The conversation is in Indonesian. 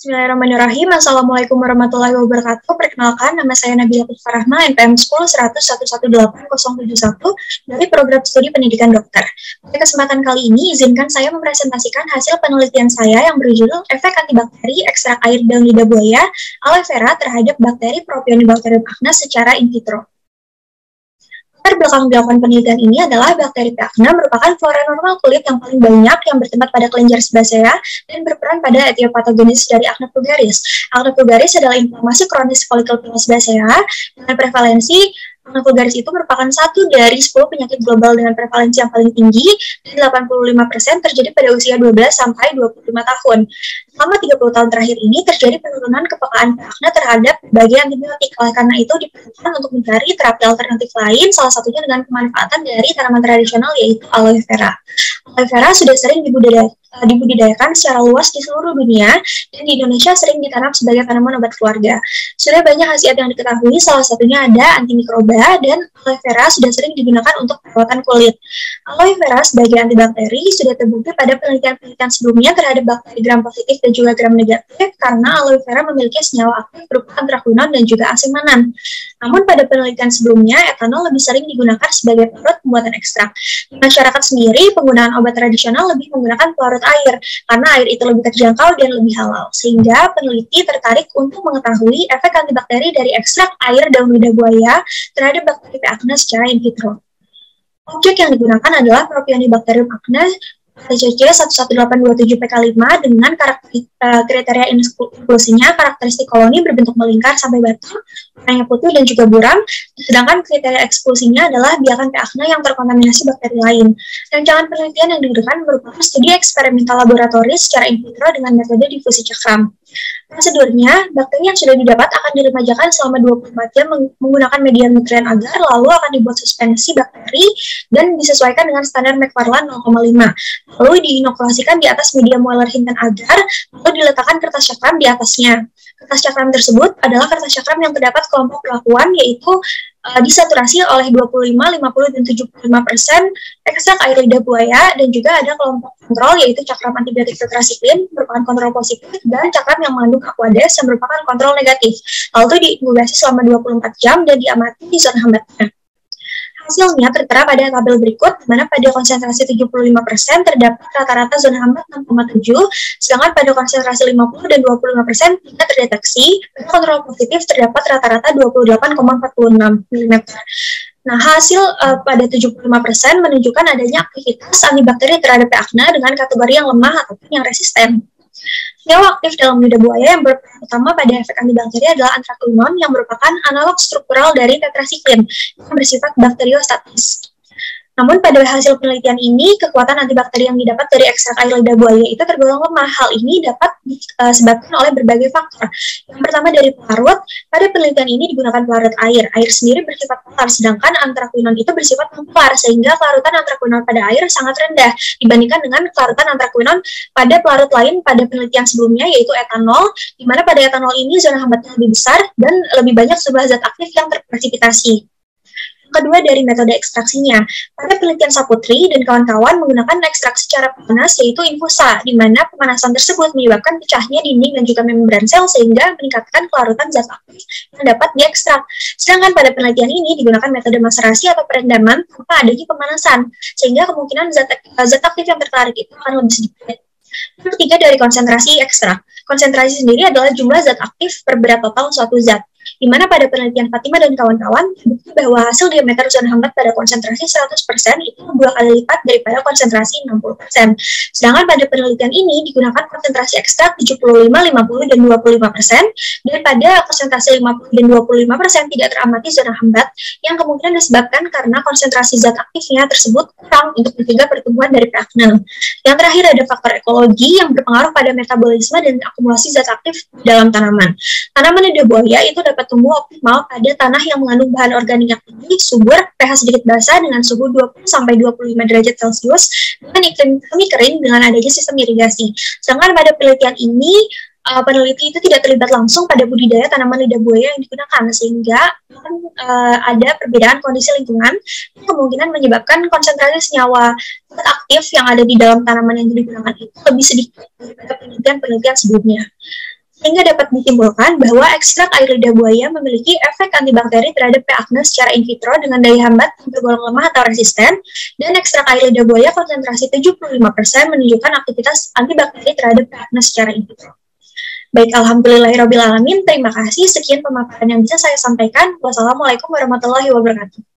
Bismillahirrahmanirrahim. Assalamualaikum warahmatullahi wabarakatuh. Perkenalkan, nama saya Nabila Rahma, NPM 10 100 118 071 dari Program Studi Pendidikan Dokter. Pada kesempatan kali ini, izinkan saya mempresentasikan hasil penelitian saya yang berjudul Efek Antibakteri Ekstrak Air Daun Lidah Buaya Aloe Vera terhadap bakteri Propionibacterium acnes secara in vitro. Latar belakang dilakukan penelitian ini adalah bakteri P. acnes merupakan flora normal kulit yang paling banyak yang bertempat pada kelenjar sebacea dan berperan pada etiopatogenesis dari acne vulgaris. Acne vulgaris adalah inflamasi kronis folikel sebacea dengan prevalensi acne vulgaris itu merupakan satu dari 10 penyakit global dengan prevalensi yang paling tinggi, dan 85% terjadi pada usia 12 sampai 25 tahun. Selama 30 tahun terakhir ini terjadi penurunan kepekaan acne terhadap berbagai antibiotik. Oleh karena itu diperlukan untuk mencari terapi alternatif lain, salah satunya dengan pemanfaatan dari tanaman tradisional yaitu aloe vera. Aloe vera sudah sering dibudidayakan secara luas di seluruh dunia, dan di Indonesia sering ditanam sebagai tanaman obat keluarga. Sudah banyak khasiat yang diketahui, salah satunya ada antimikroba, dan aloe vera sudah sering digunakan untuk perawatan kulit. Aloe vera sebagai antibakteri sudah terbukti pada penelitian-penelitian sebelumnya terhadap bakteri gram positif dan juga gram negatif, karena aloe vera memiliki senyawa aktif berupa antraquinone dan juga asemanan. Namun pada penelitian sebelumnya, etanol lebih sering digunakan sebagai pelarut pembuatan ekstrak. Di masyarakat sendiri, penggunaan obat tradisional lebih menggunakan pelarut air, karena air itu lebih terjangkau dan lebih halal, sehingga peneliti tertarik untuk mengetahui efek antibakteri dari ekstrak air daun lidah buaya terhadap bakteri P. acnes secara in vitro. Objek yang digunakan adalah Propionibacterium acnes TCC 11827PK5 dengan kriteria inklusinya karakteristik koloni berbentuk melingkar sampai batu, warnanya putih dan juga buram, sedangkan kriteria eksklusinya adalah biakan P. acnes yang terkontaminasi bakteri lain. Rancangan penelitian yang digunakan merupakan studi eksperimental laboratoris secara in vitro dengan metode difusi cakram. Prosedurnya, bakteri yang sudah didapat akan diremajakan selama 24 jam menggunakan media nutrien agar, lalu akan dibuat suspensi bakteri dan disesuaikan dengan standar Macfarlane 0,5. Lalu diinokulasikan di atas media Mueller Hinton agar, lalu diletakkan kertas cakram di atasnya. Kertas cakram tersebut adalah kertas cakram yang terdapat kelompok perlakuan, yaitu disaturasi oleh 25, 50, dan 75% ekstrak air lidah buaya, dan juga ada kelompok kontrol yaitu cakram antibiotik tetrasiklin merupakan kontrol positif, dan cakram yang mengandung aquades yang merupakan kontrol negatif. Lalu itu diinkubasi selama 24 jam dan diamati di zona hambatnya. Hasilnya tertera pada tabel berikut, di mana pada konsentrasi 75% terdapat rata-rata zona hambat 6,7, sedangkan pada konsentrasi 50 dan 25% tidak terdeteksi, pada kontrol positif terdapat rata-rata 28,46 mm. Nah, hasil pada 75% menunjukkan adanya aktivitas antibakteri terhadap P. acnes dengan kategori yang lemah ataupun yang resisten. Senyawa aktif dalam lidah buaya yang berperan utama pada efek antibakteri adalah antraquinone yang merupakan analog struktural dari tetrasiklin yang bersifat bakteriostatis. Namun pada hasil penelitian ini, kekuatan antibakteri yang didapat dari ekstrak air lidah buaya itu tergolong lemah. Hal ini dapat disebabkan oleh berbagai faktor. Yang pertama dari pelarut. Pada penelitian ini digunakan pelarut air. Air sendiri bersifat polar, sedangkan antraquinone itu bersifat non-polar, sehingga kelarutan antraquinone pada air sangat rendah dibandingkan dengan kelarutan antraquinone pada pelarut lain pada penelitian sebelumnya, yaitu etanol, di mana pada etanol ini zona hambatnya lebih besar dan lebih banyak jumlah zat aktif yang terpresipitasi. Kedua dari metode ekstraksinya. Pada penelitian Saputri dan kawan-kawan menggunakan ekstraksi secara panas yaitu infusa, di mana pemanasan tersebut menyebabkan pecahnya dinding dan juga membran sel sehingga meningkatkan kelarutan zat aktif yang dapat diekstrak. Sedangkan pada penelitian ini digunakan metode maserasi atau perendaman tanpa adanya pemanasan, sehingga kemungkinan zat aktif yang tertarik itu akan lebih sedikit. Yang ketiga dari konsentrasi ekstrak. Konsentrasi sendiri adalah jumlah zat aktif per berat total suatu zat, di mana pada penelitian Fatima dan kawan-kawan terbukti bahwa hasil diameter zona hambat pada konsentrasi 100% itu 2 kali lipat daripada konsentrasi 60%. Sedangkan pada penelitian ini digunakan konsentrasi ekstrak 75, 50, dan 25%, dan pada konsentrasi 50 dan 25% tidak teramati zona hambat yang kemungkinan disebabkan karena konsentrasi zat aktifnya tersebut kurang untuk mencegah pertumbuhan dari P. acnes. Yang terakhir ada faktor ekologi yang berpengaruh pada metabolisme dan akumulasi zat aktif dalam tanaman. Tanaman lidah buaya itu dapat tumbuh optimal pada tanah yang mengandung bahan organik yang tinggi, subur, pH sedikit basah dengan suhu 20-25 derajat Celcius, dengan iklim semi kering dengan adanya sistem irigasi. Sedangkan pada penelitian ini, peneliti itu tidak terlibat langsung pada budidaya tanaman lidah buaya yang digunakan, sehingga ada perbedaan kondisi lingkungan yang kemungkinan menyebabkan konsentrasi senyawa aktif yang ada di dalam tanaman yang digunakan itu lebih sedikit daripada penelitian-penelitian sebelumnya. sehingga dapat disimpulkan bahwa ekstrak air lidah buaya memiliki efek antibakteri terhadap P. acnes secara in vitro dengan daya hambat yang tergolong lemah atau resisten, dan ekstrak air lidah buaya konsentrasi 75% menunjukkan aktivitas antibakteri terhadap P. acnes secara in vitro. Baik, alhamdulillahirrabbilalamin. Terima kasih. Sekian pemaparan yang bisa saya sampaikan. Wassalamualaikum warahmatullahi wabarakatuh.